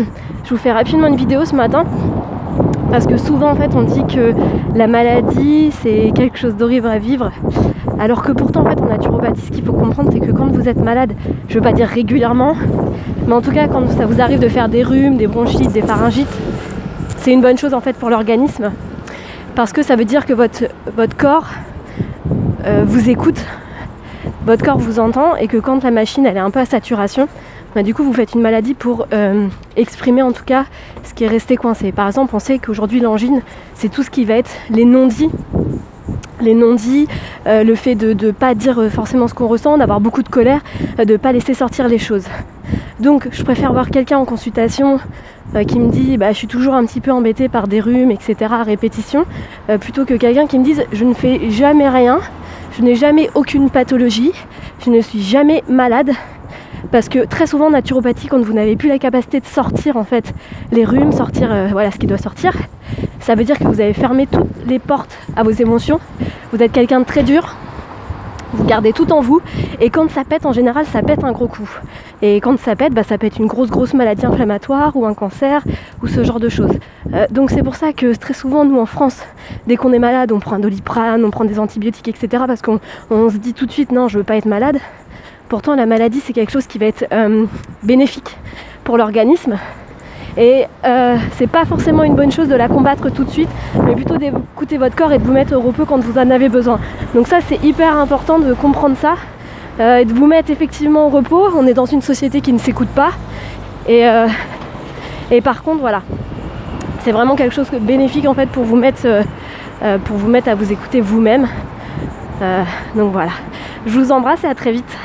Je vous fais rapidement une vidéo ce matin parce que souvent en fait on dit que la maladie c'est quelque chose d'horrible à vivre, alors que pourtant en fait en naturopathie ce qu'il faut comprendre c'est que quand vous êtes malade, je veux pas dire régulièrement, mais en tout cas quand ça vous arrive de faire des rhumes, des bronchites, des pharyngites, c'est une bonne chose en fait pour l'organisme, parce que ça veut dire que votre corps vous écoute, votre corps vous entend, et que quand la machine elle est un peu à saturation, bah, du coup vous faites une maladie pour exprimer en tout cas ce qui est resté coincé. Par exemple, on sait qu'aujourd'hui l'angine c'est tout ce qui va être les non-dits, le fait de ne pas dire forcément ce qu'on ressent, d'avoir beaucoup de colère, de ne pas laisser sortir les choses. Donc je préfère voir quelqu'un en consultation qui me dit je suis toujours un petit peu embêtée par des rhumes, etc. à répétition, plutôt que quelqu'un qui me dise je ne fais jamais rien, je n'ai jamais aucune pathologie, je ne suis jamais malade. Parce que très souvent en naturopathie, quand vous n'avez plus la capacité de sortir en fait les rhumes, sortir voilà ce qui doit sortir, ça veut dire que vous avez fermé toutes les portes à vos émotions, vous êtes quelqu'un de très dur, vous gardez tout en vous, et quand ça pète, en général ça pète un gros coup. Et quand ça pète, ça peut être une grosse maladie inflammatoire ou un cancer ou ce genre de choses. Donc c'est pour ça que très souvent nous en France, dès qu'on est malade, on prend un Doliprane, on prend des antibiotiques, etc. Parce qu'on se dit tout de suite non, je veux pas être malade. Pourtant la maladie c'est quelque chose qui va être bénéfique pour l'organisme, et c'est pas forcément une bonne chose de la combattre tout de suite, mais plutôt d'écouter votre corps et de vous mettre au repos quand vous en avez besoin. Donc ça c'est hyper important de comprendre ça, et de vous mettre effectivement au repos. On est dans une société qui ne s'écoute pas, et par contre voilà, c'est vraiment quelque chose de bénéfique en fait pour vous mettre à vous écouter vous-même. Donc voilà, je vous embrasse et à très vite.